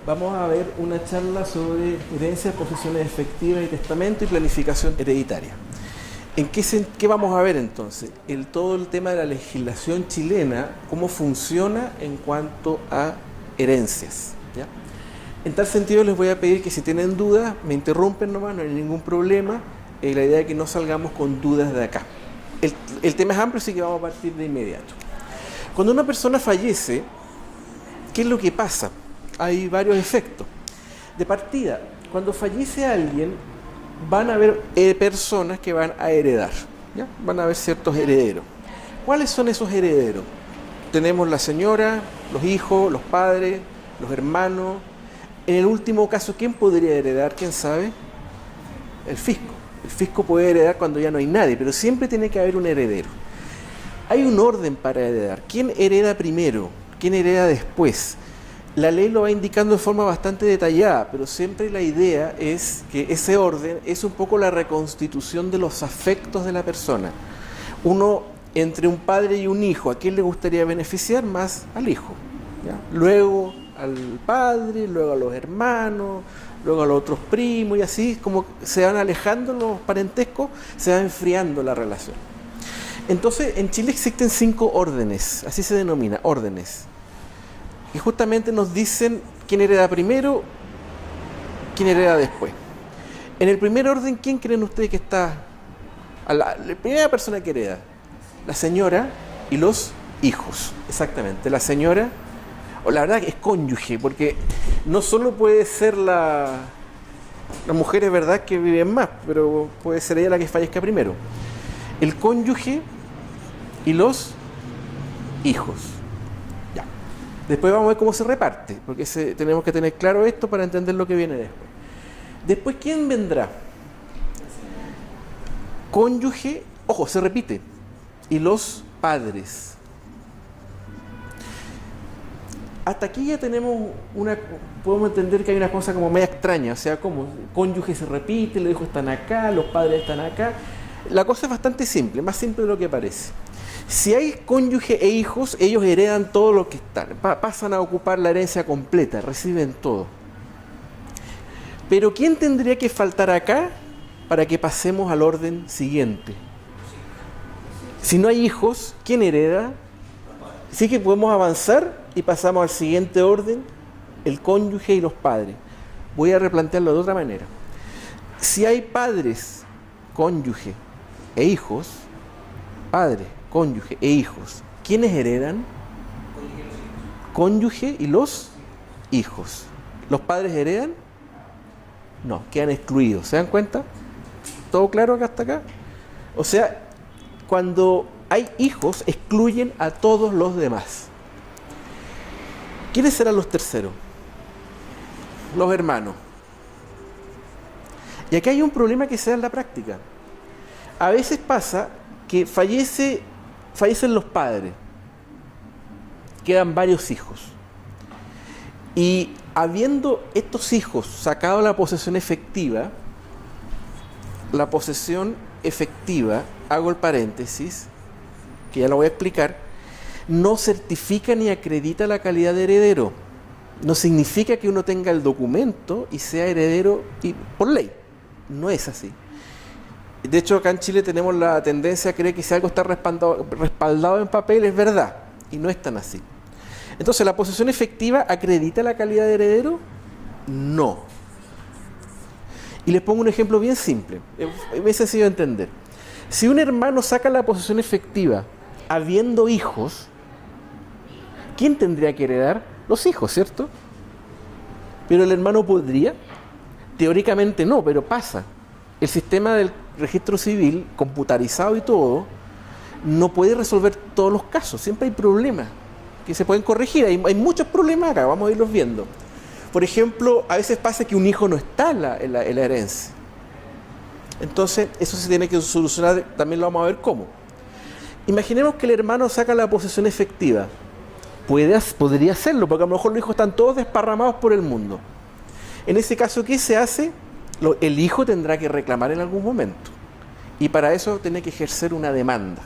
Vamos a ver una charla sobre herencia, posesiones efectivas y testamento y planificación hereditaria. ¿Qué vamos a ver entonces? Todo el tema de la legislación chilena, cómo funciona en cuanto a herencias, ¿ya? En tal sentido les voy a pedir que si tienen dudas, me interrumpen nomás, no hay ningún problema. La idea es que no salgamos con dudas de acá. El tema es amplio, así que vamos a partir de inmediato. Cuando una persona fallece, ¿qué es lo que pasa? Hay varios efectos. De partida, cuando fallece alguien, van a haber personas que van a heredar, ¿ya? Van a haber ciertos herederos. ¿Cuáles son esos herederos? Tenemos la señora, los hijos, los padres, los hermanos. En el último caso, ¿quién podría heredar? ¿Quién sabe? El fisco. El fisco puede heredar cuando ya no hay nadie, pero siempre tiene que haber un heredero. Hay un orden para heredar. ¿Quién hereda primero? ¿Quién hereda después? La ley lo va indicando de forma bastante detallada, pero siempre la idea es que ese orden es un poco la reconstitución de los afectos de la persona. Uno, entre un padre y un hijo, ¿a quién le gustaría beneficiar? Más al hijo, ¿ya? Luego al padre, luego a los hermanos, luego a los otros primos, y así como se van alejando los parentescos, se va enfriando la relación. Entonces, en Chile existen 5 órdenes, así se denomina, órdenes. Y justamente nos dicen quién hereda primero, quién hereda después. En el primer orden, ¿quién creen ustedes que está? La primera persona que hereda, la señora y los hijos. Exactamente, la señora, o la verdad que es cónyuge, porque no solo puede ser la mujer, es verdad que viven más, pero puede ser ella la que fallezca primero. El cónyuge y los hijos. Después vamos a ver cómo se reparte, porque tenemos que tener claro esto para entender lo que viene después. Después, ¿quién vendrá? Cónyuge, ojo, se repite, y los padres. Hasta aquí ya tenemos podemos entender que hay una cosa como media extraña, o sea, como cónyuge se repite, los hijos están acá, los padres están acá. La cosa es bastante simple, más simple de lo que parece. Si hay cónyuge e hijos, ellos heredan todo lo que están, pasan a ocupar la herencia completa, reciben todo. Pero ¿quién tendría que faltar acá para que pasemos al orden siguiente? Si no hay hijos, ¿quién hereda? Sí que podemos avanzar y pasamos al siguiente orden, el cónyuge y los padres. Voy a replantearlo de otra manera. Si hay padres, cónyuge e hijos, padre, cónyuge e hijos, ¿quiénes heredan? Cónyuge y los hijos. ¿Los padres heredan? No, quedan excluidos. ¿Se dan cuenta? ¿Todo claro acá hasta acá? O sea, cuando hay hijos, excluyen a todos los demás. ¿Quiénes serán los terceros? Los hermanos. Y aquí hay un problema que se da en la práctica. A veces pasa que fallecen los padres, quedan varios hijos, y habiendo estos hijos sacado la posesión efectiva, hago el paréntesis, que ya lo voy a explicar, no certifica ni acredita la calidad de heredero. No significa que uno tenga el documento y sea heredero por ley. No es así. De hecho, acá en Chile tenemos la tendencia a creer que si algo está respaldado en papel es verdad, y no es tan así. Entonces, ¿la posesión efectiva acredita la calidad de heredero? No. Y les pongo un ejemplo bien simple, es bien sencillo de entender. Si un hermano saca la posesión efectiva habiendo hijos, ¿quién tendría que heredar? Los hijos, ¿cierto? ¿Pero el hermano podría? Teóricamente no, pero pasa. El sistema del registro civil, computarizado y todo, no puede resolver todos los casos. Siempre hay problemas que se pueden corregir. Hay muchos problemas acá, vamos a irlos viendo. Por ejemplo, a veces pasa que un hijo no está en la herencia. Entonces, eso se tiene que solucionar, también lo vamos a ver cómo. Imaginemos que el hermano saca la posesión efectiva. Podría hacerlo, porque a lo mejor los hijos están todos desparramados por el mundo. En ese caso, ¿qué se hace? El hijo tendrá que reclamar en algún momento. Y para eso tiene que ejercer una demanda.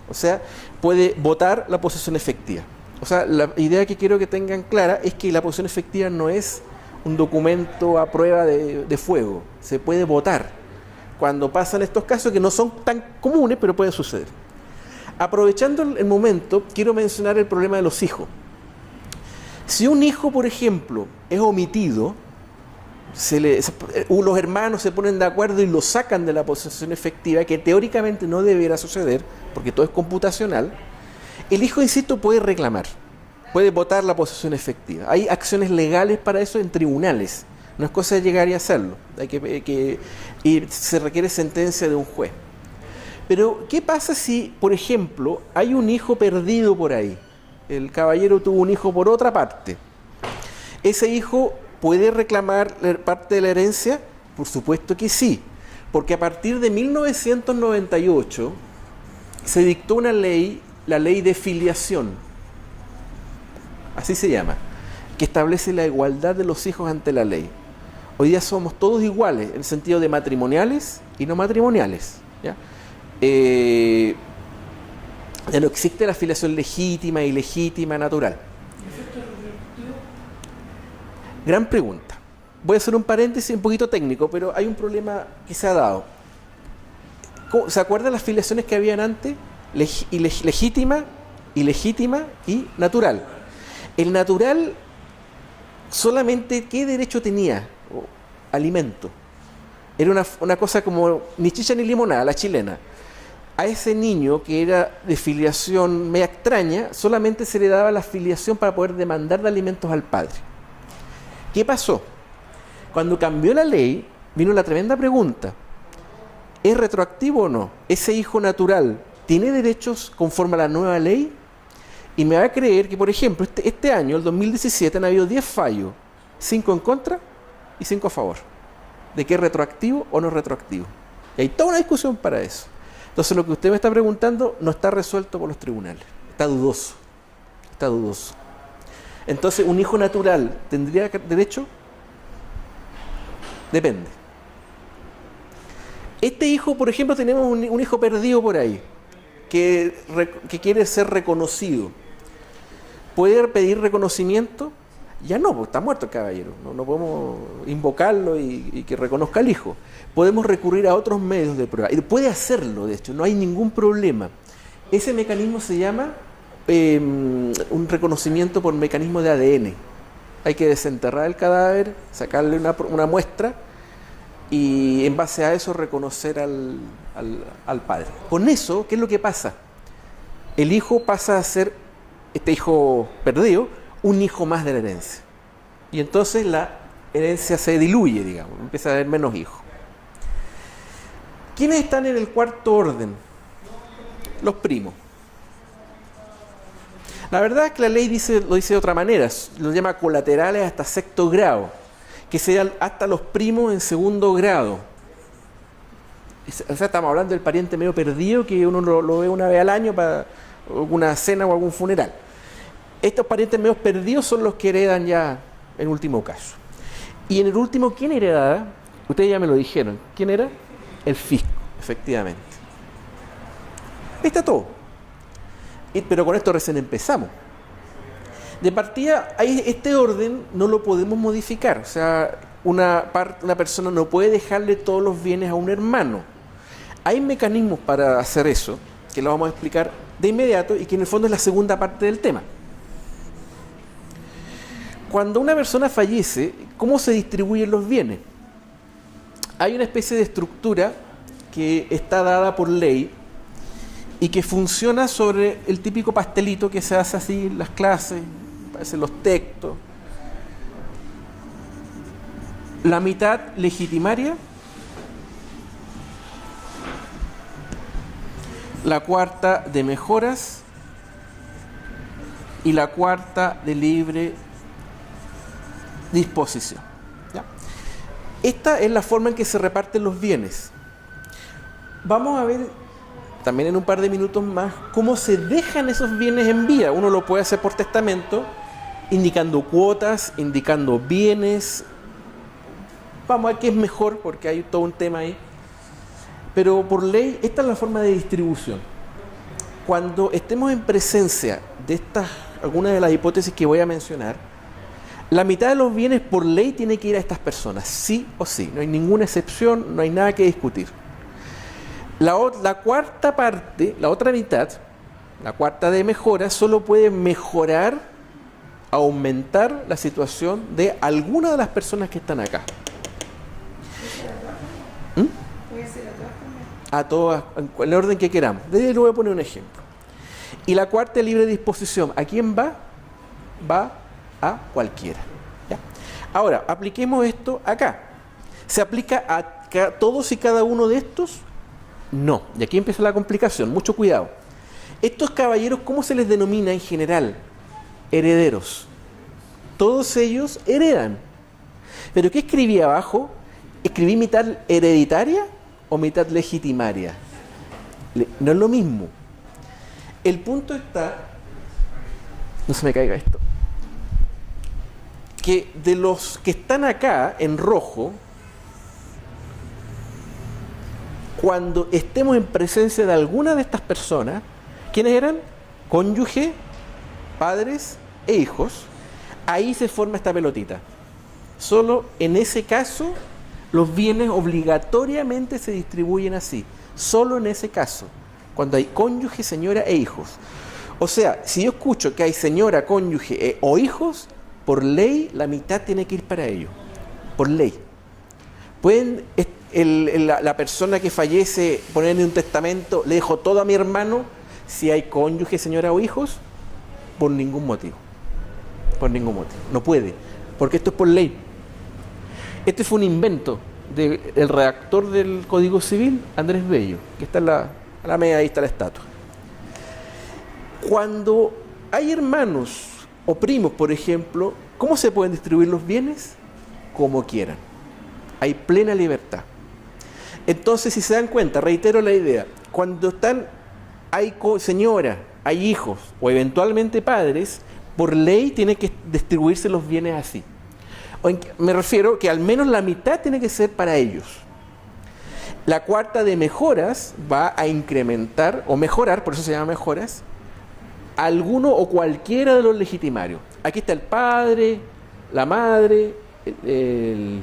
O sea, puede votar la posesión efectiva. O sea, la idea que quiero que tengan clara es que la posesión efectiva no es un documento a prueba de fuego, se puede votar cuando pasan estos casos que no son tan comunes, pero puede suceder. Aprovechando el momento, quiero mencionar el problema de los hijos. Si un hijo, por ejemplo, es omitido, los hermanos se ponen de acuerdo y lo sacan de la posesión efectiva, que teóricamente no debiera suceder, porque todo es computacional, el hijo, insisto, puede reclamar, puede votar la posesión efectiva. Hay acciones legales para eso en tribunales, no es cosa de llegar y hacerlo, y se requiere sentencia de un juez. Pero, ¿qué pasa si, por ejemplo, hay un hijo perdido por ahí? El caballero tuvo un hijo por otra parte. ¿Ese hijo puede reclamar parte de la herencia? Por supuesto que sí, porque a partir de 1998 se dictó una ley, la ley de filiación, así se llama, que establece la igualdad de los hijos ante la ley. Hoy día somos todos iguales, en el sentido de matrimoniales y no matrimoniales, ¿ya? Ya no existe la filiación legítima, ilegítima, natural. Gran pregunta. Voy a hacer un paréntesis un poquito técnico, pero hay un problema que se ha dado. ¿Se acuerdan las filiaciones que habían antes? Legítima, ilegítima y natural. El natural solamente, ¿qué derecho tenía? Alimento. Era una cosa como ni chicha ni limonada, la chilena. A ese niño que era de filiación media extraña, solamente se le daba la filiación para poder demandar de alimentos al padre. ¿Qué pasó? Cuando cambió la ley, vino la tremenda pregunta. ¿Es retroactivo o no? ¿Ese hijo natural tiene derechos conforme a la nueva ley? Y me va a creer que, por ejemplo, este año, el 2017, han habido 10 fallos, 5 en contra y 5 a favor, de que es retroactivo o no es retroactivo. Y hay toda una discusión para eso. Entonces, lo que usted me está preguntando no está resuelto por los tribunales. Está dudoso. Está dudoso. Entonces, ¿un hijo natural tendría derecho? Depende. Este hijo, por ejemplo, tenemos un hijo perdido por ahí, que quiere ser reconocido. ¿Puede pedir reconocimiento? Ya no, porque está muerto el caballero. No podemos invocarlo y que reconozca al hijo. Podemos recurrir a otros medios de prueba. Y puede hacerlo, de hecho, no hay ningún problema. Ese mecanismo se llama un reconocimiento por mecanismo de ADN. Hay que desenterrar el cadáver, sacarle una muestra y en base a eso reconocer al padre. Con eso, ¿qué es lo que pasa? El hijo pasa a ser, este hijo perdido, un hijo más de la herencia. Y entonces la herencia se diluye, digamos, empieza a haber menos hijos. ¿Quiénes están en el cuarto orden? Los primos. La verdad es que la ley lo dice de otra manera, lo llama colaterales hasta sexto grado, que sean hasta los primos en segundo grado. O sea, estamos hablando del pariente medio perdido que uno lo ve una vez al año para alguna cena o algún funeral. Estos parientes medio perdidos son los que heredan ya en último caso. Y en el último, ¿quién heredaba? Ustedes ya me lo dijeron. ¿Quién era? El fisco, efectivamente. Ahí está todo. Pero con esto recién empezamos. De partida, este orden no lo podemos modificar. O sea, una persona no puede dejarle todos los bienes a un hermano. Hay mecanismos para hacer eso, que lo vamos a explicar de inmediato y que en el fondo es la segunda parte del tema. Cuando una persona fallece, ¿cómo se distribuyen los bienes? Hay una especie de estructura que está dada por ley y que funciona sobre el típico pastelito que se hace así en las clases, aparecen los textos. La mitad legitimaria, la cuarta de mejoras y la cuarta de libre disposición. ¿Ya? Esta es la forma en que se reparten los bienes. Vamos a ver también en un par de minutos más cómo se dejan esos bienes en vida. Uno lo puede hacer por testamento, indicando cuotas, indicando bienes. Vamos a ver qué es mejor, porque hay todo un tema ahí. Pero por ley, esta es la forma de distribución. Cuando estemos en presencia de algunas de las hipótesis que voy a mencionar, La mitad de los bienes por ley tiene que ir a estas personas, sí o sí. No hay ninguna excepción, no hay nada que discutir. La cuarta parte, la otra mitad, la cuarta de mejora, solo puede mejorar, aumentar la situación de alguna de las personas que están acá. Puede ser a todas también. A todas, en el orden que queramos. De ahí le voy a poner un ejemplo. Y la cuarta de libre disposición, ¿a quién va? Va a cualquiera. ¿Ya? Ahora, apliquemos esto acá. ¿Se aplica a todos y cada uno de estos? No. Y aquí empieza la complicación. Mucho cuidado. Estos caballeros, ¿cómo se les denomina en general? Herederos. Todos ellos heredan. ¿Pero qué escribí abajo? ¿Escribí mitad hereditaria o mitad legitimaria? No es lo mismo. El punto está, no se me caiga esto, que de los que están acá en rojo, cuando estemos en presencia de alguna de estas personas, ¿quiénes eran? Cónyuge, padres e hijos. Ahí se forma esta pelotita. Solo en ese caso los bienes obligatoriamente se distribuyen así. Solo en ese caso, cuando hay cónyuge, señora e hijos. O sea, si yo escucho que hay señora, cónyuge o hijos, por ley la mitad tiene que ir para ellos. Por ley. Pueden la persona que fallece poner en un testamento, le dejo todo a mi hermano, si hay cónyuge, señora o hijos, por ningún motivo. Por ningún motivo. No puede, porque esto es por ley. Este fue un invento del redactor del Código Civil, Andrés Bello, que está a la media, ahí está la estatua. Cuando hay hermanos o primos, por ejemplo, ¿cómo se pueden distribuir los bienes? Como quieran. Hay plena libertad. Entonces, si se dan cuenta, reitero la idea, cuando hay señora, hay hijos o eventualmente padres, por ley tiene que distribuirse los bienes así. Me refiero que al menos la mitad tiene que ser para ellos. La cuarta de mejoras va a incrementar o mejorar, por eso se llama mejoras, alguno o cualquiera de los legitimarios. Aquí está el padre, la madre, el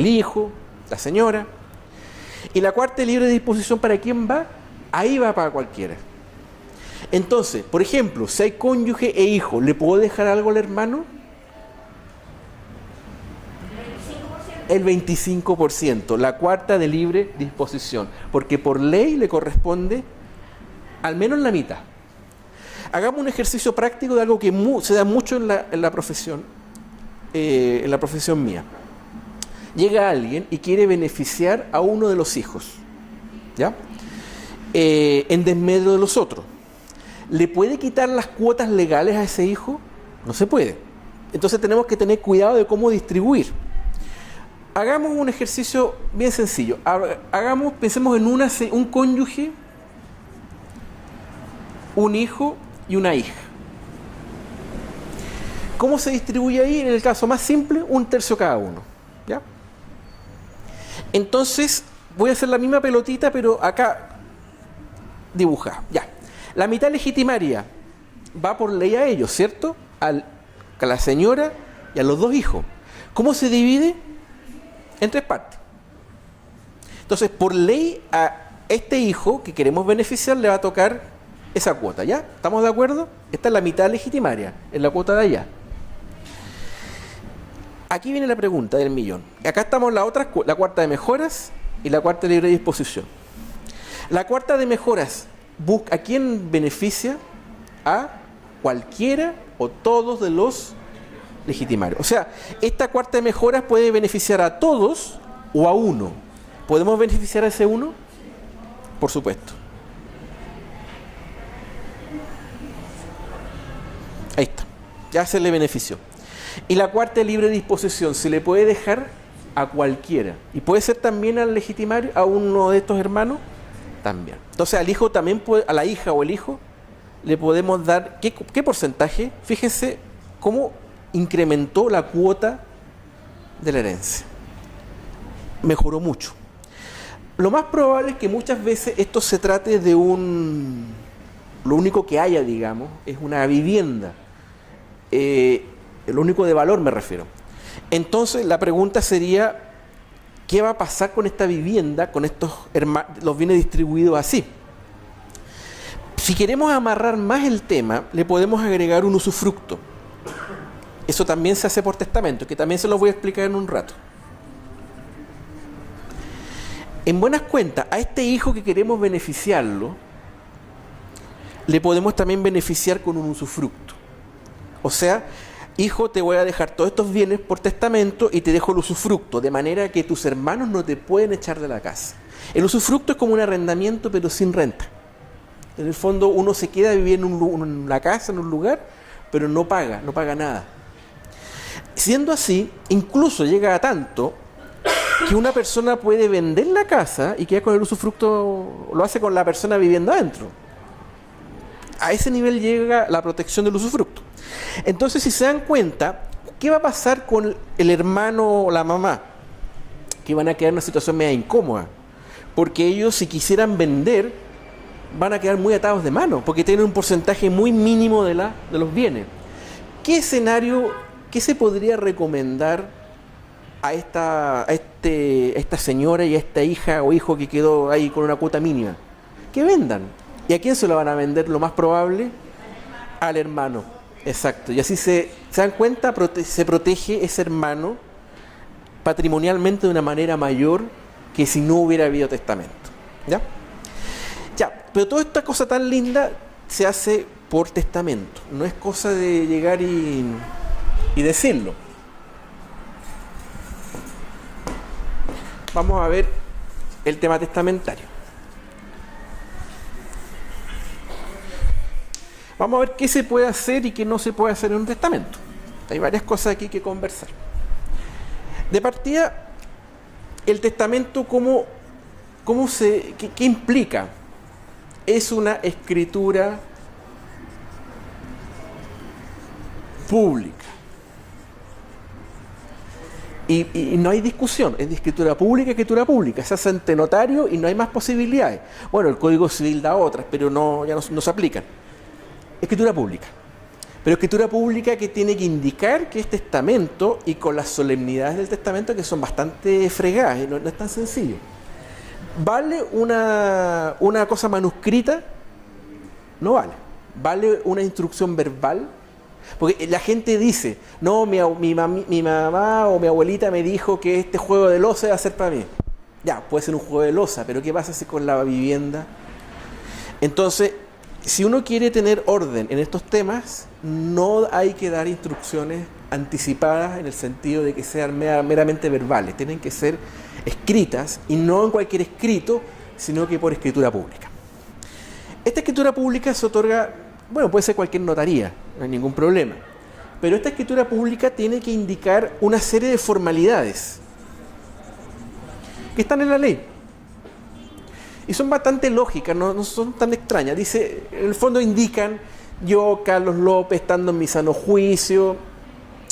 hijo, la señora. Y la cuarta de libre disposición, ¿para quién va? Ahí va para cualquiera. Entonces, por ejemplo, si hay cónyuge e hijo, ¿le puedo dejar algo al hermano? El 25%, la cuarta de libre disposición, porque por ley le corresponde al menos la mitad. Hagamos un ejercicio práctico de algo que se da mucho en la profesión mía. Llega alguien y quiere beneficiar a uno de los hijos, ¿ya? En desmedro de los otros. ¿Le puede quitar las cuotas legales a ese hijo? No se puede. Entonces tenemos que tener cuidado de cómo distribuir. Hagamos un ejercicio bien sencillo. Pensemos en un cónyuge, un hijo y una hija. ¿Cómo se distribuye ahí? En el caso más simple, 1/3 cada uno. ¿Ya? Entonces, voy a hacer la misma pelotita, pero acá dibujada. Ya. La mitad legitimaria va por ley a ellos, ¿cierto? A la señora y a los dos hijos. ¿Cómo se divide? En 3 partes. Entonces, por ley, a este hijo que queremos beneficiar le va a tocar esa cuota, ¿ya? ¿Estamos de acuerdo? Esta es la mitad legitimaria, es la cuota de allá. Aquí viene la pregunta del millón. Acá estamos la cuarta de mejoras y la cuarta de libre disposición. La cuarta de mejoras, ¿a quién beneficia? A cualquiera o todos de los legitimarios. O sea, esta cuarta de mejoras puede beneficiar a todos o a uno. ¿Podemos beneficiar a ese uno? Por supuesto. Ahí está. Ya se le benefició. Y la cuarta de libre disposición se le puede dejar a cualquiera. Y puede ser también al legitimario, a uno de estos hermanos, también. Entonces al hijo también a la hija o el hijo, le podemos dar, ¿qué porcentaje? Fíjense cómo incrementó la cuota de la herencia. Mejoró mucho. Lo más probable es que muchas veces esto se trate de lo único que haya, digamos, es una vivienda. lo único de valor me refiero. Entonces la pregunta sería, ¿qué va a pasar con esta vivienda, con los bienes distribuidos así? Si queremos amarrar más el tema, le podemos agregar un usufructo. Eso también se hace por testamento, que también se los voy a explicar en un rato. En buenas cuentas, a este hijo que queremos beneficiarlo, le podemos también beneficiar con un usufructo. O sea, hijo, te voy a dejar todos estos bienes por testamento y te dejo el usufructo, de manera que tus hermanos no te pueden echar de la casa. El usufructo es como un arrendamiento, pero sin renta. En el fondo, uno se queda a vivir en la casa, en un lugar, pero no paga nada. Siendo así, incluso llega a tanto que una persona puede vender la casa y queda con el usufructo, lo hace con la persona viviendo adentro. A ese nivel llega la protección del usufructo. Entonces, si se dan cuenta, ¿qué va a pasar con el hermano o la mamá? Que van a quedar en una situación media incómoda. Porque ellos, si quisieran vender, van a quedar muy atados de mano, porque tienen un porcentaje muy mínimo de los bienes. ¿Qué escenario, qué se podría recomendar a esta señora y a esta hija o hijo que quedó ahí con una cuota mínima? Que vendan. ¿Y a quién se lo van a vender? Lo más probable, al hermano. Exacto. Y así se dan cuenta, se protege ese hermano patrimonialmente de una manera mayor que si no hubiera habido testamento. ¿Ya? Ya, pero toda esta cosa tan linda se hace por testamento. No es cosa de llegar y decirlo. Vamos a ver el tema testamentario. Vamos a ver qué se puede hacer y qué no se puede hacer en un testamento. Hay varias cosas aquí que conversar. De partida, el testamento, ¿qué implica? Es una escritura pública. Y no hay discusión, es de escritura pública, se hace ante notario y no hay más posibilidades. Bueno, el Código Civil da otras, pero ya no se aplican. Escritura pública. Pero escritura pública que tiene que indicar que es testamento y con las solemnidades del testamento que son bastante fregadas, no es tan sencillo. ¿Vale una cosa manuscrita? No vale. ¿Vale una instrucción verbal? Porque la gente dice, no, mi mamá o mi abuelita me dijo que este juego de loza iba a ser para mí. Ya, puede ser un juego de loza, pero ¿qué pasa si con la vivienda? Entonces, si uno quiere tener orden en estos temas, no hay que dar instrucciones anticipadas en el sentido de que sean meramente verbales. Tienen que ser escritas, y no en cualquier escrito, sino que por escritura pública. Esta escritura pública se otorga, puede ser cualquier notaría, no hay ningún problema. Pero esta escritura pública tiene que indicar una serie de formalidades que están en la ley. Y son bastante lógicas, no son tan extrañas. Dice, en el fondo indican, yo, Carlos López, estando en mi sano juicio,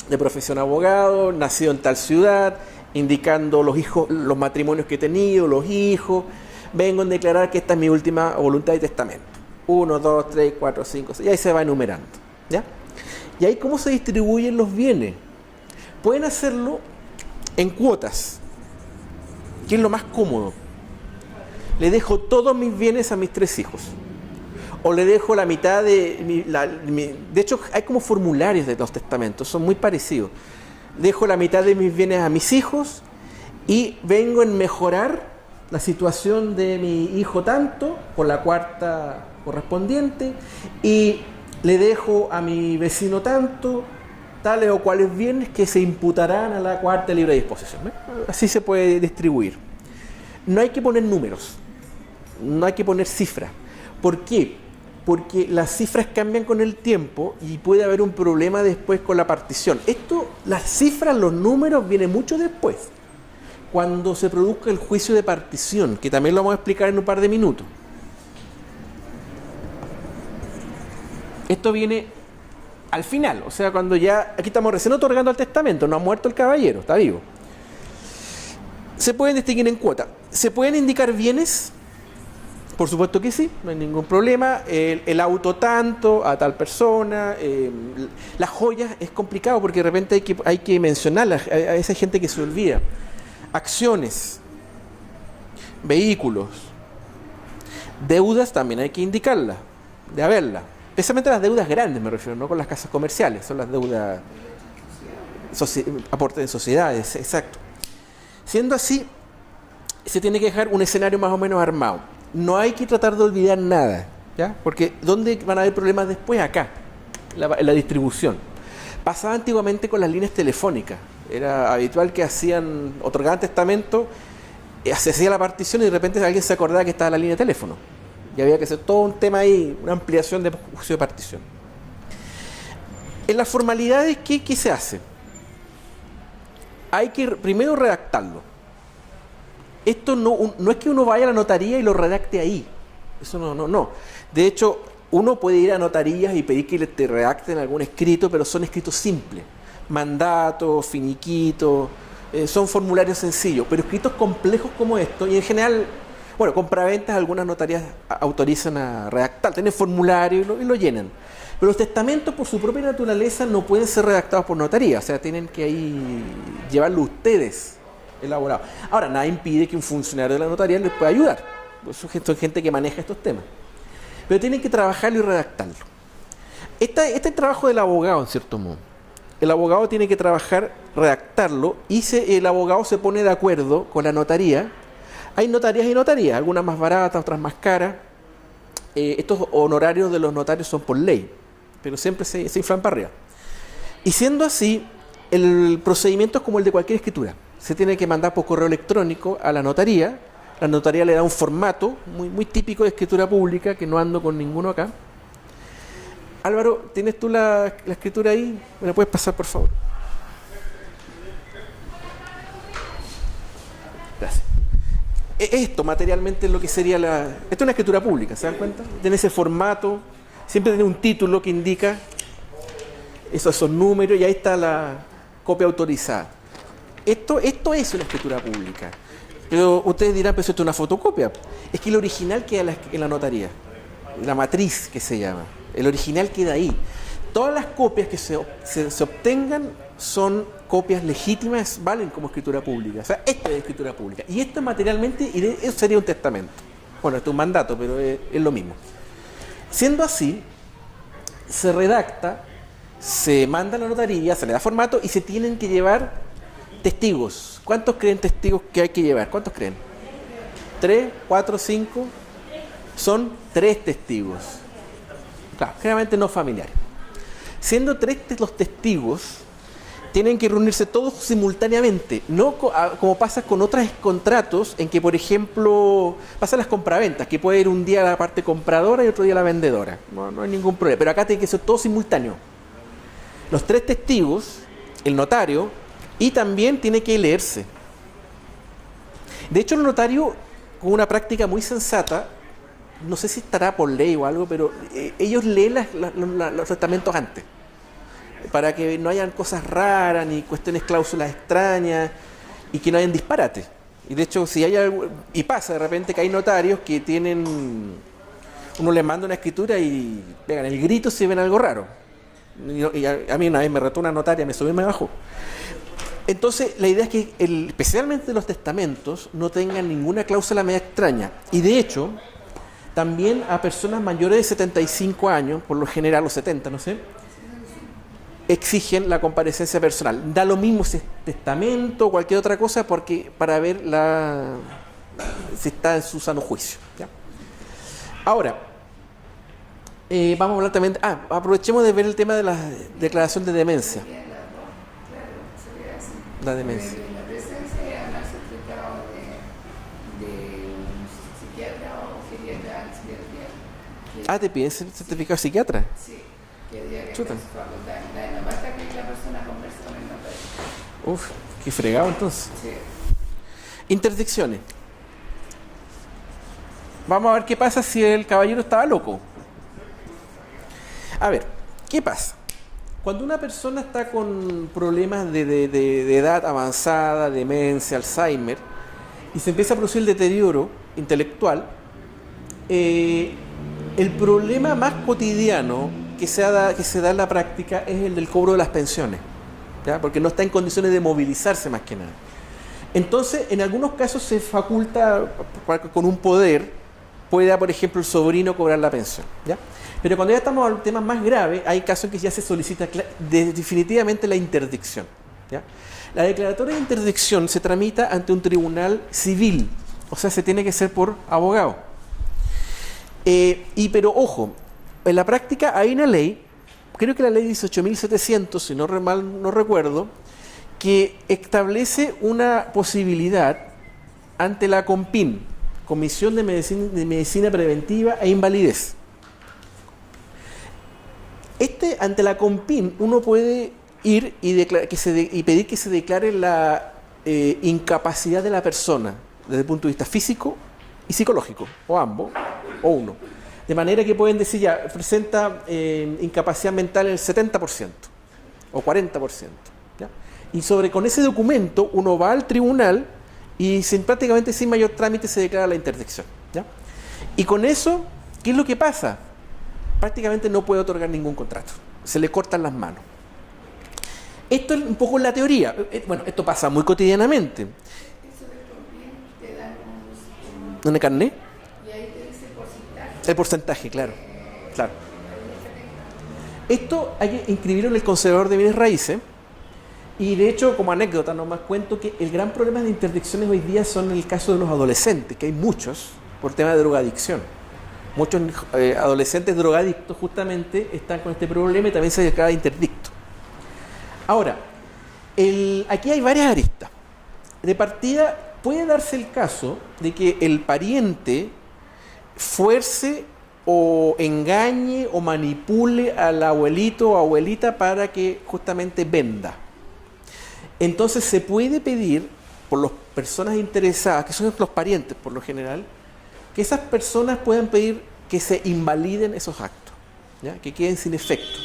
de profesión abogado, nacido en tal ciudad, indicando los matrimonios que he tenido, los hijos, vengo a declarar que esta es mi última voluntad de testamento. 1, 2, 3, 4, 5, 6, y ahí se va enumerando. ¿Ya? Y ahí, ¿cómo se distribuyen los bienes? Pueden hacerlo en cuotas, que es lo más cómodo. Le dejo todos mis bienes a mis 3 hijos. O le dejo la mitad de de hecho, hay como formularios de los testamentos, son muy parecidos. Dejo la mitad de mis bienes a mis hijos y vengo en mejorar la situación de mi hijo tanto, por la cuarta correspondiente, y le dejo a mi vecino tanto, tales o cuales bienes que se imputarán a la cuarta libre disposición. Así se puede distribuir. No hay que poner números. No hay que poner cifras. ¿Por qué? Porque las cifras cambian con el tiempo y puede haber un problema después con la partición. Las cifras, los números, vienen mucho después, cuando se produzca el juicio de partición, que también lo vamos a explicar en un par de minutos. Esto viene al final, o sea, cuando ya, aquí estamos recién otorgando el testamento, no ha muerto el caballero, está vivo. Se pueden distinguir en cuotas. Se pueden indicar bienes Por supuesto que sí, no hay ningún problema. El auto tanto, a tal persona. Las joyas es complicado porque de repente hay que mencionarlas. A esa gente que se olvida. Acciones, vehículos, deudas también hay que indicarlas, de haberlas. Especialmente las deudas grandes me refiero, no con las casas comerciales, son las deudas, aportes de sociedades, exacto. Siendo así, se tiene que dejar un escenario más o menos armado. No hay que tratar de olvidar nada, ¿ya? Porque ¿dónde van a haber problemas después? Acá, la distribución. Pasaba antiguamente con las líneas telefónicas. Era habitual que otorgaban testamento, se hacía la partición y de repente alguien se acordaba que estaba la línea de teléfono. Y había que hacer todo un tema ahí, una ampliación de juicio de partición. En las formalidades, ¿qué se hace? Hay que primero redactarlo. Esto no es que uno vaya a la notaría y lo redacte ahí. Eso no. De hecho, uno puede ir a notarías y pedir que te redacten algún escrito, pero son escritos simples. Mandatos, finiquitos, son formularios sencillos, pero escritos complejos como esto, y en general, bueno, compraventas algunas notarías autorizan a redactar, tienen formulario y lo llenan. Pero los testamentos por su propia naturaleza no pueden ser redactados por notaría, o sea, tienen que ahí llevarlo ustedes elaborado. Ahora, nada impide que un funcionario de la notaría les pueda ayudar, pues son gente que maneja estos temas. Pero tienen que trabajarlo y redactarlo. Este es el trabajo del abogado, en cierto modo. El abogado tiene que trabajar, redactarlo, y el abogado se pone de acuerdo con la notaría. Hay notarías y notarías, algunas más baratas, otras más caras. Estos honorarios de los notarios son por ley, pero siempre se inflan para arriba. Y siendo así, el procedimiento es como el de cualquier escritura. Se tiene que mandar por correo electrónico a la notaría le da un formato muy típico de escritura pública, que no ando con ninguno acá. Álvaro, ¿tienes tú la escritura ahí? ¿Me la puedes pasar, por favor? Gracias. Esto materialmente es lo que sería Esto es una escritura pública, ¿se dan cuenta? Tiene ese formato, siempre tiene un título que indica esos números, y ahí está la copia autorizada. Esto es una escritura pública. Pero ustedes dirán, pero esto es una fotocopia. Es que el original queda en la notaría, la matriz que se llama. El original queda ahí. Todas las copias que se obtengan son copias legítimas, valen como escritura pública. O sea, esto es escritura pública. Y esto materialmente, eso sería un testamento. Bueno, esto es un mandato, pero es lo mismo. Siendo así, se redacta, se manda a la notaría, se le da formato y se tienen que llevar testigos. ¿Cuántos creen testigos que hay que llevar? ¿Cuántos creen? ¿3, 4, 5? Son 3 testigos. Claro, generalmente no familiares. Siendo 3 los testigos, tienen que reunirse todos simultáneamente, no como pasa con otros contratos en que, por ejemplo, pasan las compraventas, que puede ir un día la parte compradora y otro día la vendedora. No hay ningún problema, pero acá tiene que ser todo simultáneo. Los 3 testigos, el notario, y también tiene que leerse. De hecho, el notario, con una práctica muy sensata, no sé si estará por ley o algo, pero ellos leen los testamentos antes, para que no hayan cosas raras, ni cuestiones, cláusulas extrañas, y que no hayan disparates. Y de hecho, si hay algo, y pasa de repente que hay notarios que uno les manda una escritura y pegan el grito si ven algo raro. Y a mí una vez me retó una notaria, me subió y me bajó. Entonces, la idea es que, especialmente los testamentos, no tengan ninguna cláusula media extraña. Y de hecho, también a personas mayores de 75 años, por lo general los 70, no sé, exigen la comparecencia personal. Da lo mismo si es testamento o cualquier otra cosa, porque para ver si está en su sano juicio, ¿ya? Ahora, vamos a hablar también... aprovechemos de ver el tema de la declaración de demencia. La demencia. La presencia además certificado de un psiquiatra o geriatra en psiquiatría. ¿Te piden certificado de psiquiatra? Sí, que diga que Chuta. es facultad. No basta que la persona converse con el notario. Uf, qué fregado entonces. Sí. Interdicciones. Vamos a ver qué pasa si el caballero estaba loco. A ver, ¿qué pasa? Cuando una persona está con problemas de edad avanzada, demencia, Alzheimer, y se empieza a producir el deterioro intelectual, El problema más cotidiano que se da en la práctica es el del cobro de las pensiones, ¿ya? Porque no está en condiciones de movilizarse más que nada. Entonces, en algunos casos se faculta con un poder, pueda, por ejemplo, el sobrino cobrar la pensión, ¿ya? Pero cuando ya estamos en temas más graves, hay casos en que ya se solicita definitivamente la interdicción, ¿ya? La declaratoria de interdicción se tramita ante un tribunal civil, o sea, se tiene que hacer por abogado. Pero ojo, en la práctica hay una ley, creo que la ley 18.700, si mal no recuerdo, que establece una posibilidad ante la COMPIN, Comisión de Medicina Preventiva e Invalidez. Ante la COMPIN uno puede ir y pedir que se declare la incapacidad de la persona desde el punto de vista físico y psicológico, o ambos, o uno. De manera que pueden decir ya, presenta incapacidad mental en el 70% o 40%. ¿Ya? Y con ese documento uno va al tribunal y prácticamente sin mayor trámite se declara la interdicción, ¿ya? Y con eso, ¿qué es lo que pasa? Prácticamente no puede otorgar ningún contrato. Se le cortan las manos. Esto es un poco la teoría. Bueno, esto pasa muy cotidianamente. Eso del COMPIN te dan ¿Dónde carné? y ahí te dice porcentaje. El porcentaje, claro. Esto hay que inscribirlo en el conservador de bienes raíces. Y de hecho, como anécdota, nomás cuento que el gran problema de interdicciones hoy día son el caso de los adolescentes, que hay muchos por tema de drogadicción. Muchos adolescentes drogadictos justamente están con este problema y también se declara interdicto. Ahora, aquí hay varias aristas. De partida, puede darse el caso de que el pariente fuerce o engañe o manipule al abuelito o abuelita para que justamente venda. Entonces se puede pedir por las personas interesadas, que son los parientes por lo general, que esas personas puedan pedir que se invaliden esos actos, ¿ya? Que queden sin efecto,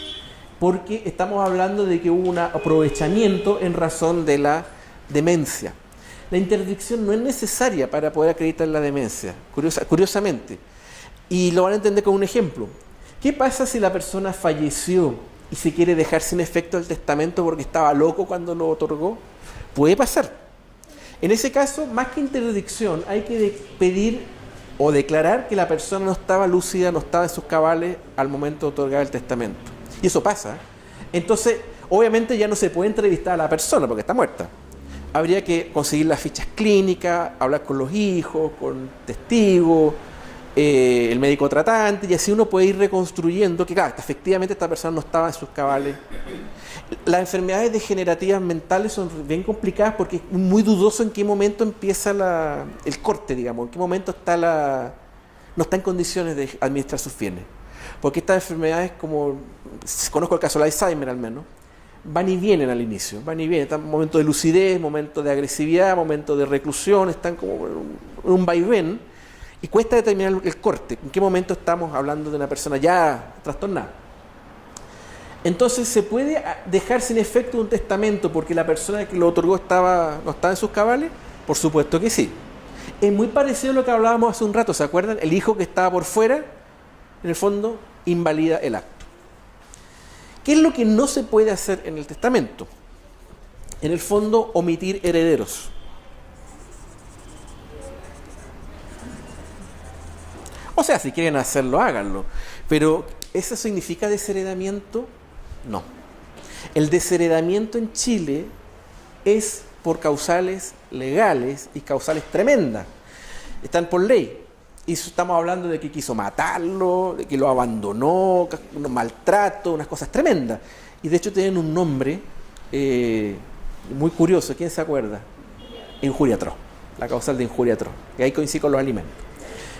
porque estamos hablando de que hubo un aprovechamiento en razón de la demencia. La interdicción no es necesaria para poder acreditar la demencia, curiosamente, y lo van a entender con un ejemplo. ¿Qué pasa si la persona falleció y se quiere dejar sin efecto el testamento porque estaba loco cuando lo otorgó? Puede pasar. En ese caso, más que interdicción, hay que pedir o declarar que la persona no estaba lúcida, no estaba en sus cabales al momento de otorgar el testamento. Y eso pasa. Entonces, obviamente ya no se puede entrevistar a la persona porque está muerta. Habría que conseguir las fichas clínicas, hablar con los hijos, con testigos, el médico tratante, y así uno puede ir reconstruyendo que, claro, efectivamente esta persona no estaba en sus cabales. Las enfermedades degenerativas mentales son bien complicadas porque es muy dudoso en qué momento empieza el corte, digamos, en qué momento no está en condiciones de administrar sus bienes. Porque estas enfermedades, como conozco el caso del Alzheimer al menos, van y vienen al inicio, van y vienen, están en momentos de lucidez, momentos de agresividad, momentos de reclusión, están como en un vaivén. Y cuesta determinar el corte, en qué momento estamos hablando de una persona ya trastornada. Entonces, ¿se puede dejar sin efecto un testamento porque la persona que lo otorgó no estaba en sus cabales? Por supuesto que sí. Es muy parecido a lo que hablábamos hace un rato, ¿se acuerdan? El hijo que estaba por fuera, en el fondo, invalida el acto. ¿Qué es lo que no se puede hacer en el testamento? En el fondo, omitir herederos. O sea, si quieren hacerlo, háganlo. Pero, ¿eso significa desheredamiento? No. El desheredamiento en Chile es por causales legales y causales tremendas. Están por ley. Y estamos hablando de que quiso matarlo, de que lo abandonó, un maltrato, unas cosas tremendas. Y de hecho tienen un nombre muy curioso. ¿Quién se acuerda? Injuria atroz. La causal de injuria atroz. Y ahí coincide con los alimentos.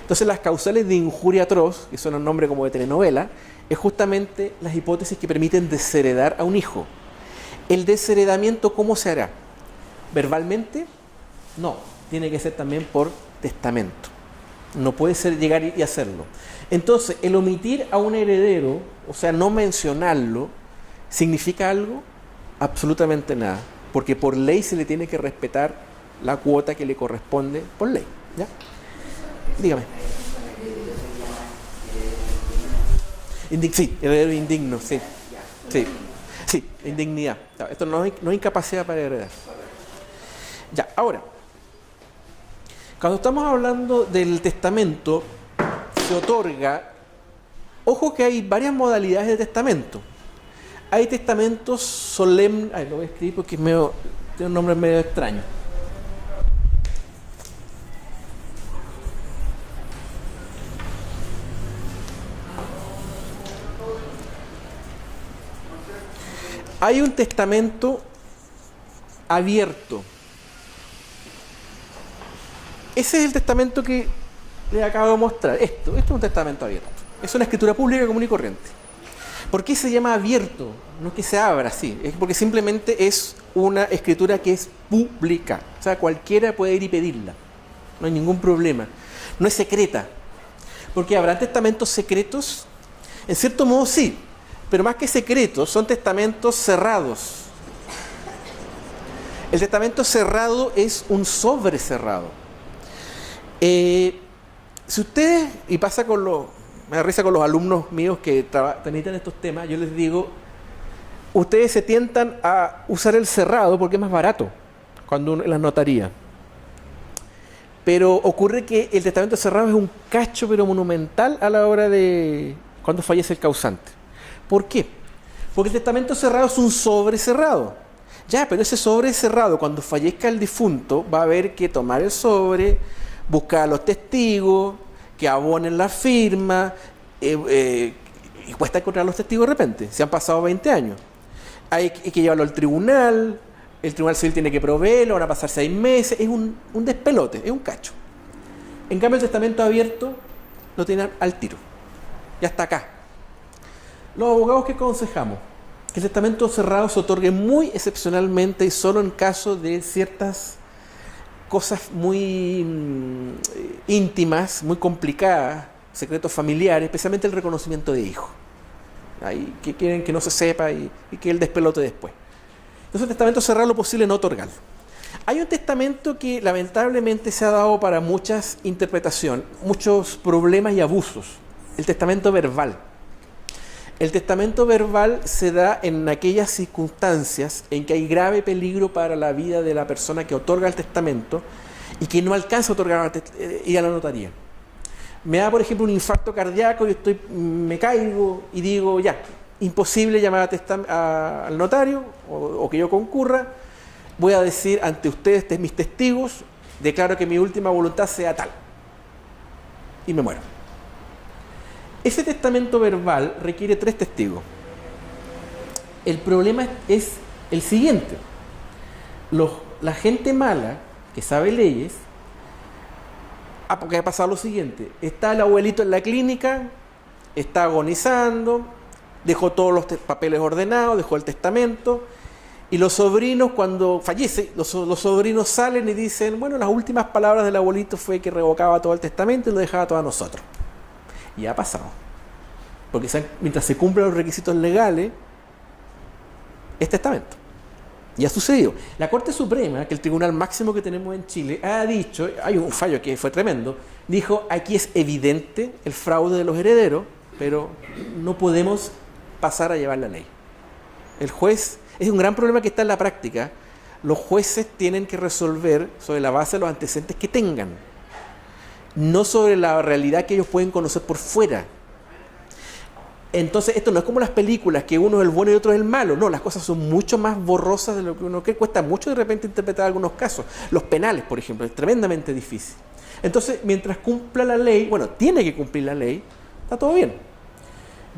Entonces las causales de injuria atroz, que son un nombre como de telenovela, es justamente las hipótesis que permiten desheredar a un hijo. ¿El desheredamiento cómo se hará? ¿Verbalmente? No, tiene que ser también por testamento. No puede ser llegar y hacerlo. Entonces, el omitir a un heredero, o sea, no mencionarlo, ¿significa algo? Absolutamente nada, porque por ley se le tiene que respetar la cuota que le corresponde por ley, ¿ya? Dígame. Sí, heredero indigno, sí. Ya, Sí, sí, indignidad. Esto no es incapacidad para heredar. Ya, ahora, cuando estamos hablando del testamento, se otorga, ojo que hay varias modalidades de testamento. Hay testamentos solemnes, lo voy a escribir porque tiene un nombre medio extraño. Hay un testamento abierto. Ese es el testamento que les acabo de mostrar. Esto es un testamento abierto. Es una escritura pública común y corriente. ¿Por qué se llama abierto? No es que se abra así, es porque simplemente es una escritura que es pública. O sea, cualquiera puede ir y pedirla. No hay ningún problema. No es secreta. Porque habrá testamentos secretos. En cierto modo sí, pero más que secretos, son testamentos cerrados. El testamento cerrado es un sobre cerrado. Si ustedes, y pasa con me da risa con los alumnos míos que tramitan estos temas, yo les digo, ustedes se tientan a usar el cerrado porque es más barato cuando uno en las notarías. Pero ocurre que el testamento cerrado es un cacho pero monumental a la hora de cuando fallece el causante. ¿Por qué? Porque el testamento cerrado es un sobre cerrado. Ya, pero ese sobre cerrado, cuando fallezca el difunto, va a haber que tomar el sobre, buscar a los testigos, que abonen la firma, y cuesta encontrar a los testigos de repente, se han pasado 20 años. Hay que llevarlo al tribunal, el tribunal civil tiene que proveerlo, van a pasar 6 meses, es un despelote, es un cacho. En cambio el testamento abierto lo tienen al tiro, ya está acá. Los abogados, ¿qué aconsejamos? Que el testamento cerrado se otorgue muy excepcionalmente y solo en caso de ciertas cosas muy íntimas, muy complicadas, secretos familiares, especialmente el reconocimiento de hijos. Ahí, que quieren que no se sepa y que el despelote después. Entonces el testamento cerrado lo posible no otorgarlo. Hay un testamento que lamentablemente se ha dado para muchas interpretaciones, muchos problemas y abusos. El testamento verbal. El testamento verbal se da en aquellas circunstancias en que hay grave peligro para la vida de la persona que otorga el testamento y que no alcanza a otorgar ir a la notaría. Me da, por ejemplo, un infarto cardíaco y me caigo y digo, ya, imposible llamar al notario o que yo concurra, voy a decir ante ustedes, mis testigos, declaro que mi última voluntad sea tal. Y me muero. Ese testamento verbal requiere 3 testigos. El problema es el siguiente. La gente mala, que sabe leyes, porque ha pasado lo siguiente. Está el abuelito en la clínica, está agonizando, dejó todos los papeles ordenados, dejó el testamento, y los sobrinos, cuando fallece, los sobrinos salen y dicen, bueno, las últimas palabras del abuelito fue que revocaba todo el testamento y lo dejaba todo a nosotros. Y ha pasado. Porque mientras se cumplen los requisitos legales, es testamento. Y ha sucedido. La Corte Suprema, que es el tribunal máximo que tenemos en Chile, ha dicho, hay un fallo que fue tremendo, dijo, aquí es evidente el fraude de los herederos, pero no podemos pasar a llevar la ley. El juez, es un gran problema que está en la práctica, los jueces tienen que resolver sobre la base de los antecedentes que tengan, no sobre la realidad que ellos pueden conocer por fuera. Entonces esto no es como las películas, que uno es el bueno y otro es el malo. No, las cosas son mucho más borrosas de lo que uno cree. Cuesta mucho de repente interpretar algunos casos. Los penales, por ejemplo, es tremendamente difícil. Entonces, mientras cumpla la ley, bueno, tiene que cumplir la ley, está todo bien.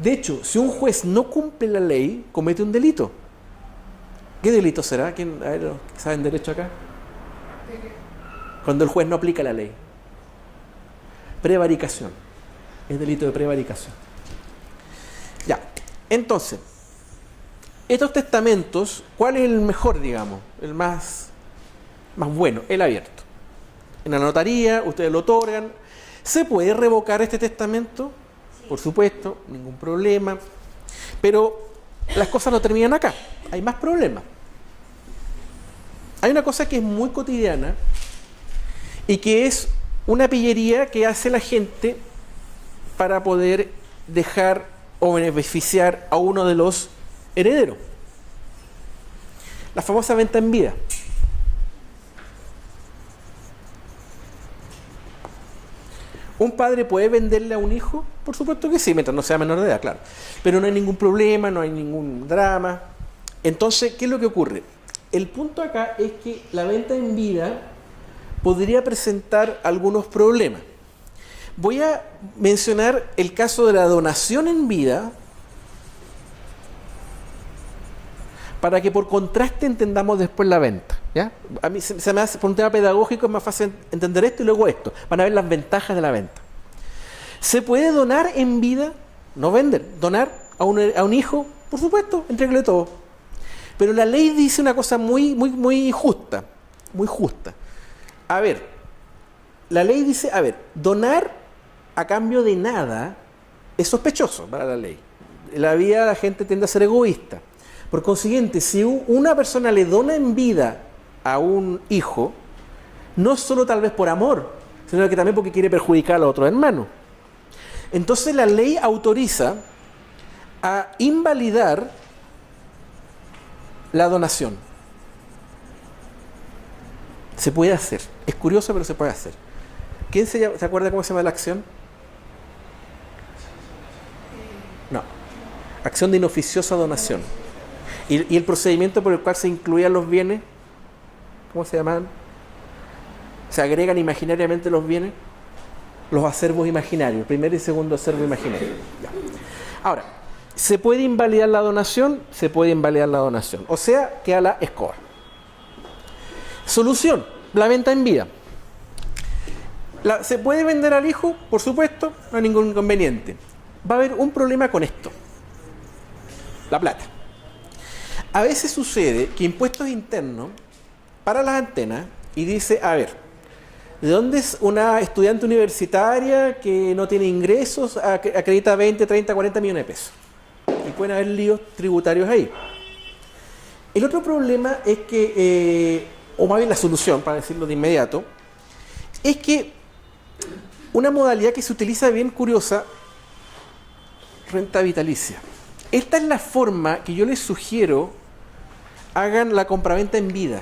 De hecho, si un juez no cumple la ley, comete un delito. ¿Qué delito será? ¿Quién, a ver, ¿saben derecho acá? Cuando el juez no aplica la ley. Prevaricación. Es delito de prevaricación. Ya, entonces, estos testamentos, ¿cuál es el mejor, digamos? El más bueno, el abierto. En la notaría, ustedes lo otorgan. ¿Se puede revocar este testamento? Por supuesto, ningún problema. Pero las cosas no terminan acá. Hay más problemas. Hay una cosa que es muy cotidiana y que es una pillería que hace la gente para poder dejar o beneficiar a uno de los herederos. La famosa venta en vida. ¿Un padre puede venderle a un hijo? Por supuesto que sí, mientras no sea menor de edad, claro. Pero no hay ningún problema, no hay ningún drama. Entonces, ¿qué es lo que ocurre? El punto acá es que la venta en vida podría presentar algunos problemas. Voy a mencionar el caso de la donación en vida para que por contraste entendamos después la venta. ¿Ya? A mí se me hace, por un tema pedagógico, es más fácil entender esto y luego esto. Van a ver las ventajas de la venta. ¿Se puede donar en vida? No vender. ¿Donar a un hijo? Por supuesto, entréguele todo. Pero la ley dice una cosa muy justa. Muy justa. A ver, la ley dice, donar a cambio de nada es sospechoso para la ley. En la vida la gente tiende a ser egoísta. Por consiguiente, si una persona le dona en vida a un hijo, no solo tal vez por amor, sino que también porque quiere perjudicar a los otros hermanos. Entonces la ley autoriza a invalidar la donación. Se puede hacer. Es curioso, pero se puede hacer. ¿Quién se acuerda cómo se llama la acción? No. Acción de inoficiosa donación. ¿Y el procedimiento por el cual se incluían los bienes? ¿Cómo se llaman? Se agregan imaginariamente los bienes. Los acervos imaginarios. Primer y segundo acervo imaginario. Ya. Ahora, ¿se puede invalidar la donación? Se puede invalidar la donación. O sea, queda la escoba. Solución, la venta en vida. ¿Se puede vender al hijo? Por supuesto, no hay ningún inconveniente. Va a haber un problema con esto. La plata. A veces sucede que Impuestos Internos para las antenas y dice, ¿de dónde es una estudiante universitaria que no tiene ingresos, acredita 20, 30, 40 millones de pesos? Y pueden haber líos tributarios ahí. El otro problema es que, o más bien la solución, para decirlo de inmediato, es que una modalidad que se utiliza bien curiosa, renta vitalicia. Esta es la forma que yo les sugiero hagan la compraventa en vida,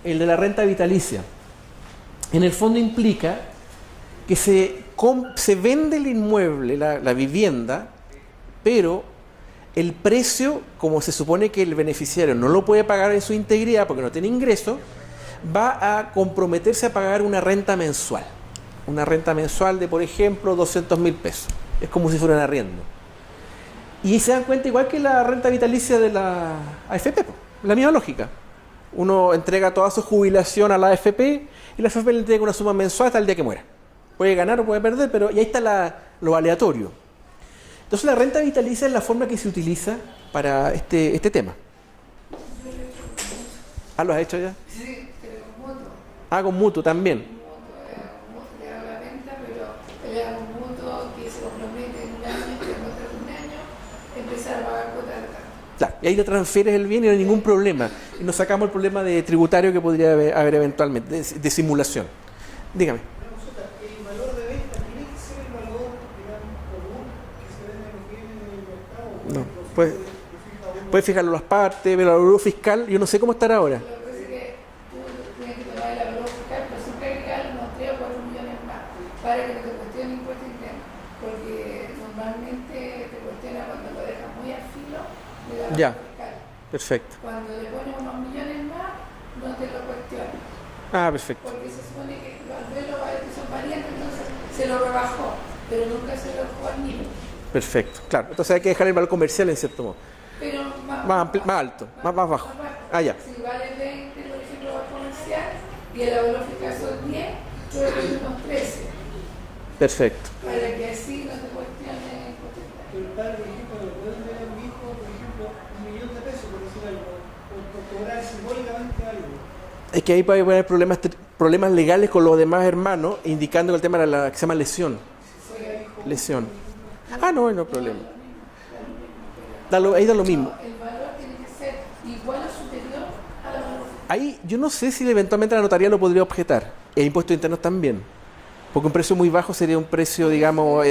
el de la renta vitalicia. En el fondo implica que se vende el inmueble, la vivienda, pero el precio, como se supone que el beneficiario no lo puede pagar en su integridad porque no tiene ingreso, va a comprometerse a pagar una renta mensual. Una renta mensual de, por ejemplo, 200.000 pesos. Es como si fuera un arriendo. Y se dan cuenta igual que la renta vitalicia de la AFP, la misma lógica. Uno entrega toda su jubilación a la AFP y la AFP le entrega una suma mensual hasta el día que muera. Puede ganar o puede perder, pero y ahí está lo aleatorio. Entonces la renta vitalicia es la forma que se utiliza para este tema. ¿Lo has hecho ya? Sí, pero con mutuo. Con mutuo también. Mutuo le hago la venta, pero le hago un mutuo que se compromete en un año, que contra un año, empezar a pagar cuotas de tanto. Claro, y ahí le transfieres el bien y no hay ningún problema. Y nos sacamos el problema de tributario que podría haber eventualmente, de simulación. Dígame. El valor de venta tiene que ser el valor, digamos, común que se vende en los bienes del mercado. No, puedes fijarlo las partes, ver el valor fiscal. Yo no sé cómo estará ahora. Lo que pasa es que tú tienes que tomar el valor fiscal, pero siempre agregar unos 3 o 4 millones más para que no te cuestione impuesto interno. Porque normalmente te cuestiona cuando lo dejas muy al filo de la Ya. fiscal. Perfecto. Cuando le pones unos millones más, no te lo cuestiona. Perfecto. Porque se supone que los alveolos son variantes, entonces se lo rebajó, pero nunca se lo dejó al mismo. Perfecto. Claro. Entonces hay que dejar el valor comercial en cierto modo. Pero Más alto, más bajo. Ya. Si vale 20, por ejemplo, va comercial y el valor fiscal son 10, tú le pones unos 13. Perfecto. Para que así no te cuestione. El padre, por ejemplo, le puede vender a un hijo, por ejemplo, 1.000.000 de pesos, por decir algo, por cobrar simbólicamente algo. Es que ahí puede haber problemas legales con los demás hermanos, indicando que el tema era que se llama lesión. Lesión. No hay problema. Ahí da lo mismo. El valor tiene que ser igual o superior a la valor fiscal. Ahí yo no sé si eventualmente la notaría lo podría objetar. E impuestos internos también. Porque un precio muy bajo sería un precio, digamos,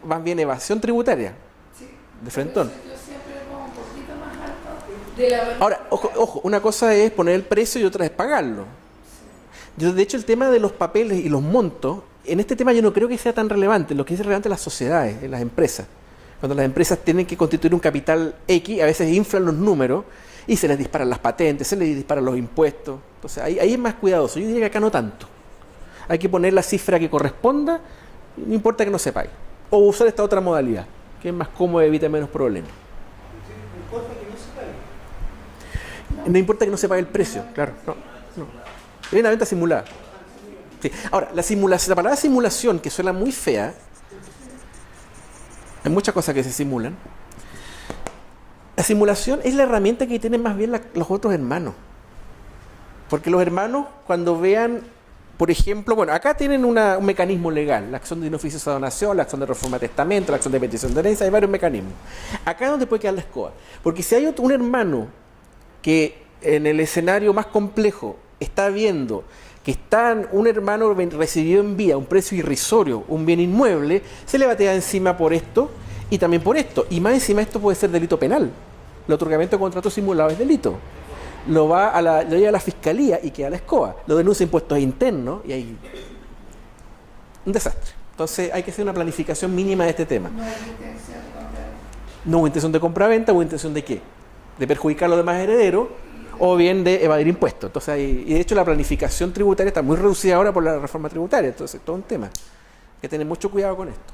más bien evasión tributaria. Sí. de frentón. Yo siempre le pongo un poquito más alto de la verdad. Ahora, ojo, una cosa es poner el precio y otra es pagarlo. Yo, de hecho, el tema de los papeles y los montos, en este tema yo no creo que sea tan relevante. Lo que es relevante es las sociedades, las empresas. Cuando las empresas tienen que constituir un capital X, a veces inflan los números y se les disparan las patentes, se les disparan los impuestos. Entonces ahí es más cuidadoso. Yo diría que acá no tanto. Hay que poner la cifra que corresponda, no importa que no se pague. O usar esta otra modalidad, que es más cómoda y evita menos problemas. No importa que no se pague. No importa que no se pague el precio, claro. No. Es una venta simulada. Sí. Ahora, la palabra simulación, que suena muy fea, hay muchas cosas que se simulan. La simulación es la herramienta que tienen más bien los otros hermanos. Porque los hermanos, cuando vean, por ejemplo, bueno, acá tienen un mecanismo legal, la acción de inoficiosa donación, la acción de reforma de testamento, la acción de petición de herencia, hay varios mecanismos. Acá es donde puede quedar la escoba. Porque si hay un hermano que en el escenario más complejo está viendo que un hermano recibió en vida un precio irrisorio, un bien inmueble, se le batea encima por esto y también por esto. Y más encima esto puede ser delito penal. El otorgamiento de contrato simulado es delito. Lo lleva a la fiscalía y queda a la escoba. Lo denuncia impuestos internos y hay un desastre. Entonces hay que hacer una planificación mínima de este tema. No hay intención de comprar. No hubo intención de compraventa, hubo intención de qué? De perjudicar a los demás herederos o bien de evadir impuestos. Entonces, y de hecho la planificación tributaria está muy reducida ahora por la reforma tributaria, entonces todo un tema. Hay que tener mucho cuidado con esto.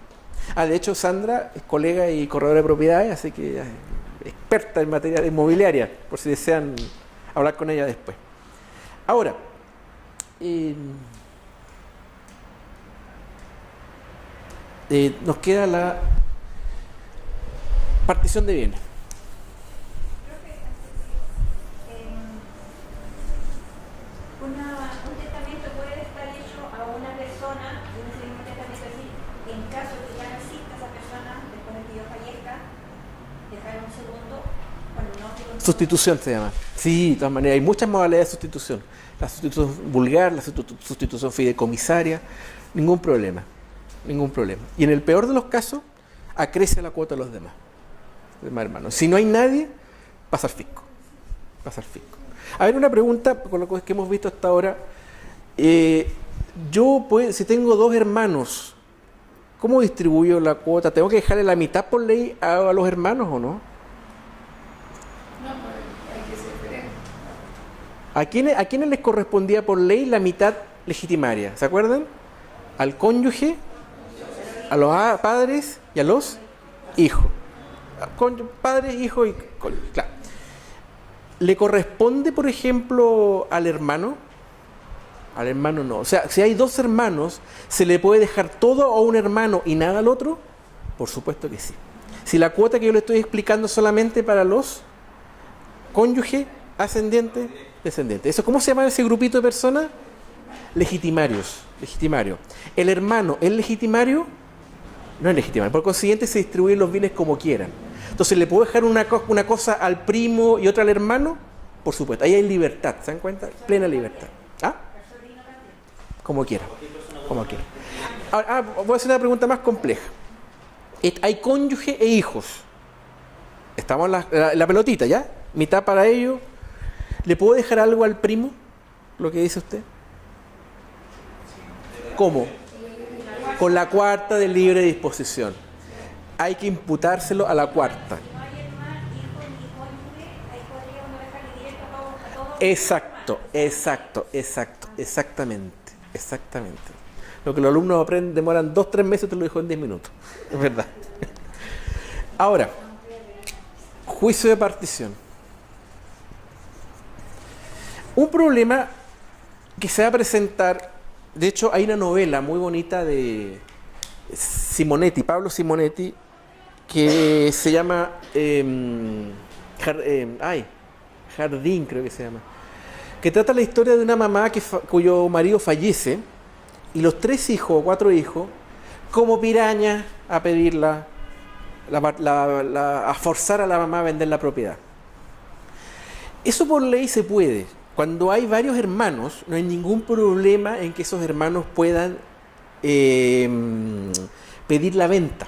De hecho Sandra es colega y corredora de propiedades, así que es experta en materia de inmobiliaria, por si desean hablar con ella después. Ahora, nos queda la partición de bienes. Un testamento puede estar hecho a una persona, un testamento así, en caso de que ya no exista esa persona, después de que yo fallezca, dejar un segundo, bueno, no. Sustitución se llama. Sí, de todas maneras, hay muchas modalidades de sustitución. La sustitución vulgar, la sustitución fideicomisaria, ningún problema. Y en el peor de los casos, acrece la cuota de los demás hermanos. Si no hay nadie, pasa al fisco. A ver, una pregunta con lo que hemos visto hasta ahora. Si tengo dos hermanos, ¿cómo distribuyo la cuota? ¿Tengo que dejarle la mitad por ley a los hermanos o no? No, pues hay que ser diferente. ¿A quiénes les correspondía por ley la mitad legitimaria? ¿Se acuerdan? Al cónyuge, a los padres y a los hijos. Padres, hijos y cónyuge, claro. ¿Le corresponde, por ejemplo, al hermano? Al hermano no. O sea, si hay dos hermanos, ¿se le puede dejar todo a un hermano y nada al otro? Por supuesto que sí. Si la cuota que yo le estoy explicando solamente para los cónyuge, ascendiente, descendiente. ¿Eso cómo se llama ese grupito de personas? Legitimario. ¿El hermano es legitimario? No es legitimario. Por consiguiente, se distribuyen los bienes como quieran. Entonces, ¿le puedo dejar una cosa al primo y otra al hermano? Por supuesto. Ahí hay libertad, ¿se dan cuenta? Plena libertad. ¿Ah? Como quiera. Ahora, voy a hacer una pregunta más compleja. Hay cónyuge e hijos. Estamos en la pelotita, ¿ya? Mitad para ellos. ¿Le puedo dejar algo al primo? Lo que dice usted. ¿Cómo? Con la cuarta de libre disposición. Hay que imputárselo a la cuarta. No hay hermano, hijo ni cónyuge, ahí podría uno dejarle directo a todos. Exactamente. Lo que los alumnos aprenden demoran 2-3 meses, te lo dijo en 10 minutos. Es verdad. Ahora, juicio de partición. Un problema que se va a presentar, de hecho hay una novela muy bonita de Simonetti, Pablo Simonetti, que se llama Jardín, creo que se llama, que trata la historia de una mamá cuyo marido fallece y los 3 hijos o 4 hijos, como pirañas, a pedirla, a forzar a la mamá a vender la propiedad. Eso por ley se puede. Cuando hay varios hermanos, no hay ningún problema en que esos hermanos puedan pedir la venta.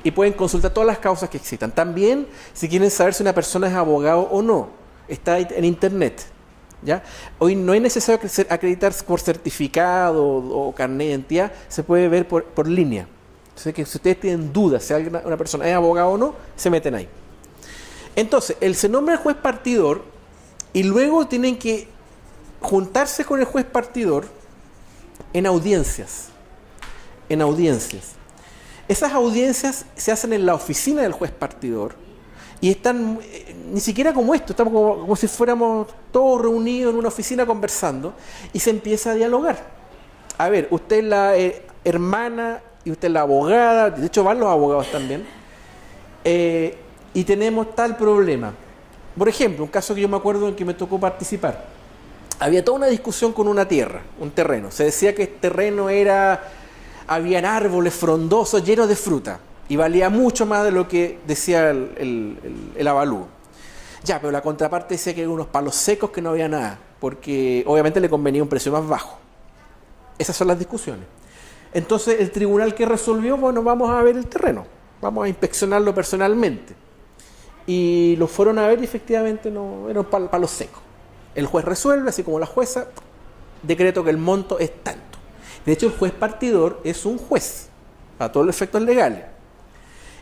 y pueden consultar todas las causas que existan. También, si quieren saber si una persona es abogado o no, está en internet. ¿Ya? Hoy no es necesario acreditar por certificado o carnet de identidad, se puede ver por línea. Entonces, que si ustedes tienen dudas si una persona es abogado o no, se meten ahí. Entonces, él se nombra el juez partidor y luego tienen que juntarse con el juez partidor en audiencias. En audiencias. Esas audiencias se hacen en la oficina del juez partidor y están ni siquiera como esto, estamos como si fuéramos todos reunidos en una oficina conversando y se empieza a dialogar. A ver, usted es la hermana y usted es la abogada, de hecho van los abogados también, y tenemos tal problema. Por ejemplo, un caso que yo me acuerdo en que me tocó participar. Había toda una discusión con una tierra, un terreno. Se decía que este terreno habían árboles frondosos llenos de fruta y valía mucho más de lo que decía el avalúo. Ya, pero la contraparte decía que eran unos palos secos que no había nada, porque obviamente le convenía un precio más bajo. Esas son las discusiones. Entonces el tribunal que resolvió, bueno, vamos a ver el terreno, vamos a inspeccionarlo personalmente. Y lo fueron a ver y efectivamente no eran palos secos. El juez resuelve, así como la jueza, decreto que el monto es tanto. De hecho, el juez partidor es un juez, para todos los efectos legales.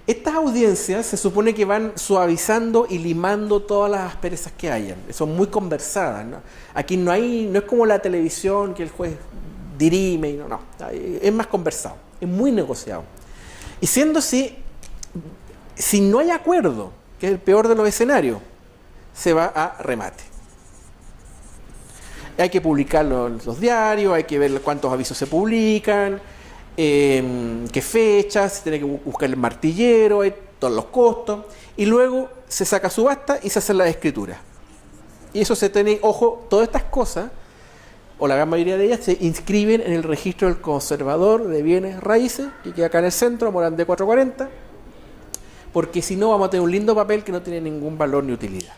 Estas audiencias se supone que van suavizando y limando todas las asperezas que hayan. Son muy conversadas, ¿no? Aquí no es como la televisión que el juez dirime, no, es más conversado, es muy negociado. Y siendo así, si no hay acuerdo, que es el peor de los escenarios, se va a remate. Hay que publicarlo en los diarios, hay que ver cuántos avisos se publican, qué fechas, se tiene que buscar el martillero, hay todos los costos, y luego se saca subasta y se hace la escritura. Y eso se tiene, ojo, todas estas cosas, o la gran mayoría de ellas, se inscriben en el registro del conservador de bienes raíces, que queda acá en el centro, Morandé 440, porque si no vamos a tener un lindo papel que no tiene ningún valor ni utilidad.